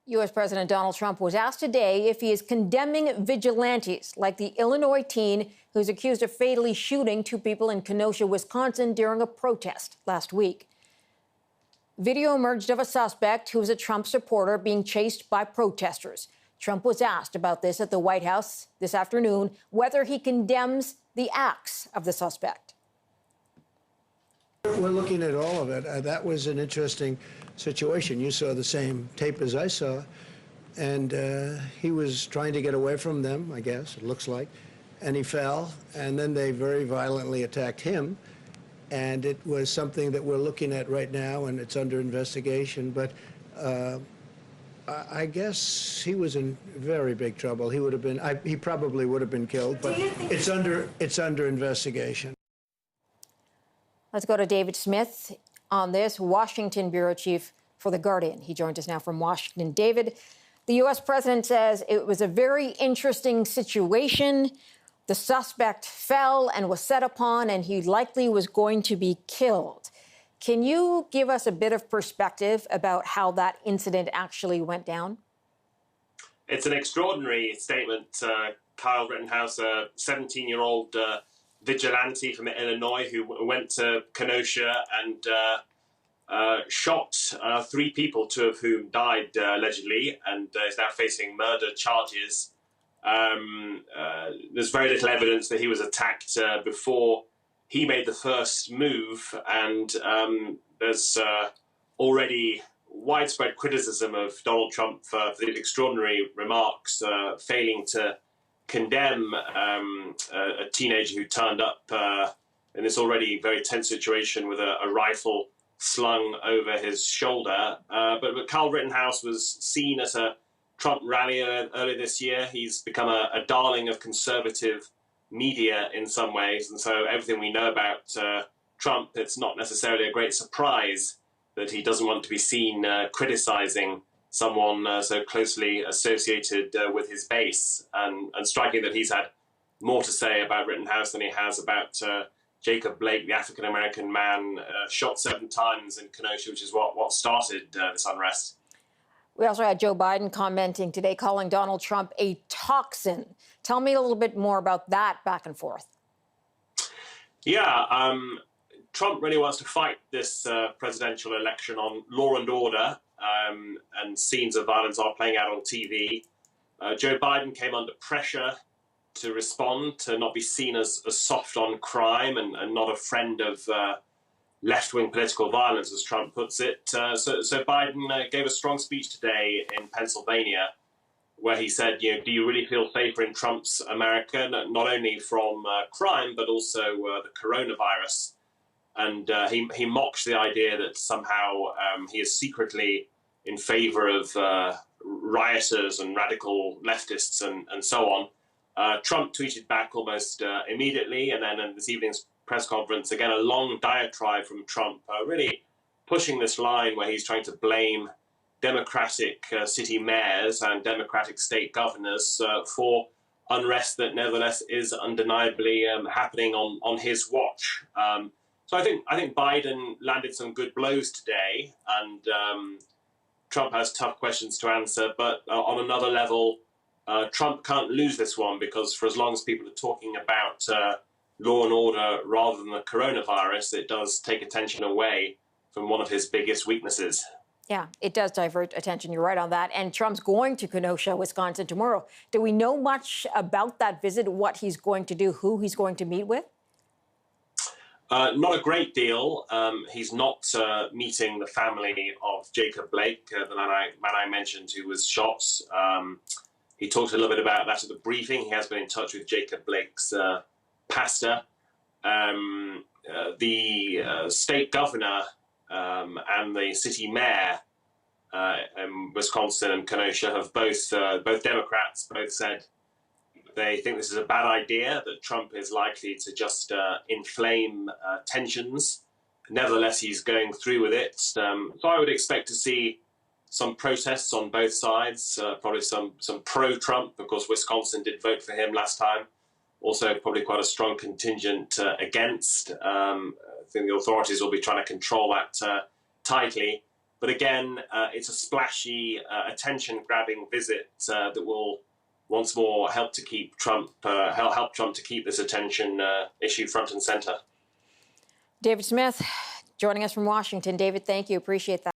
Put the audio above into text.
U.S. President Donald Trump was asked today if he is condemning vigilantes like the Illinois teen who's accused of fatally shooting two people in Kenosha, Wisconsin during a protest last week. Video emerged of a suspect who was a Trump supporter being chased by protesters. Trump was asked about this at the White House this afternoon, whether he condemns the acts of the suspect. We're looking at all of it. That was an interesting situation. You saw the same tape as I saw, and he was trying to get away from them, I guess, it looks like, and he fell, and then they very violently attacked him, and it was something that we're looking at right now, and it's under investigation, but I guess he was in very big trouble. He would have been, he probably would have been killed, but it's under investigation. Let's go to David Smith on this, Washington bureau chief for The Guardian. He joins us now from Washington. David, the U.S. president says it was a very interesting situation. The suspect fell and was set upon, and he likely was going to be killed. Can you give us a bit of perspective about how that incident actually went down? It's an extraordinary statement. Kyle Rittenhouse, a 17-year-old vigilante from Illinois who went to Kenosha and shot three people, two of whom died allegedly, and is now facing murder charges. There's very little evidence that he was attacked before he made the first move, and there's already widespread criticism of Donald Trump for the extraordinary remarks, failing to condemn a teenager who turned up in this already very tense situation with a rifle slung over his shoulder. But Kyle Rittenhouse was seen at a Trump rally earlier this year. He's become a darling of conservative media in some ways, and so everything we know about Trump, it's not necessarily a great surprise that he doesn't want to be seen criticizing someone so closely associated with his base, and striking that he's had more to say about Rittenhouse than he has about Jacob Blake, the African-American man shot 7 times in Kenosha, which is what started this unrest. We also had Joe Biden commenting today, calling Donald Trump a toxin. Tell me a little bit more about that back and forth. Yeah, Trump really wants to fight this presidential election on law and order, and scenes of violence are playing out on TV. Joe Biden came under pressure to respond, to not be seen as soft on crime and not a friend of left-wing political violence, as Trump puts it. So Biden gave a strong speech today in Pennsylvania, where he said, do you really feel safer in Trump's America, not only from crime, but also the coronavirus? And he mocked the idea that somehow he is secretly in favor of rioters and radical leftists and so on. Trump tweeted back almost immediately, and then in this evening's press conference, again, a long diatribe from Trump, really pushing this line where he's trying to blame Democratic city mayors and Democratic state governors for unrest that nevertheless is undeniably happening on his watch. So I think Biden landed some good blows today, and Trump has tough questions to answer. But on another level, Trump can't lose this one, because for as long as people are talking about law and order rather than the coronavirus, it does take attention away from one of his biggest weaknesses. Yeah, it does divert attention. You're right on that. And Trump's going to Kenosha, Wisconsin tomorrow. Do we know much about that visit, what he's going to do, who he's going to meet with? Not a great deal. He's not meeting the family of Jacob Blake, the man I mentioned who was shot. He talked a little bit about that at the briefing. He has been in touch with Jacob Blake's pastor. The state governor and the city mayor in Wisconsin and Kenosha have both Democrats, both said they think this is a bad idea, that Trump is likely to just inflame tensions. Nevertheless, he's going through with it. So I would expect to see some protests on both sides, probably some pro-Trump, because Wisconsin did vote for him last time. Also, probably quite a strong contingent against. I think the authorities will be trying to control that tightly. But again, it's a splashy, attention-grabbing visit that will once more help to keep Trump, help Trump to keep this attention issue front and center. David Smith joining us from Washington. David, thank you. Appreciate that.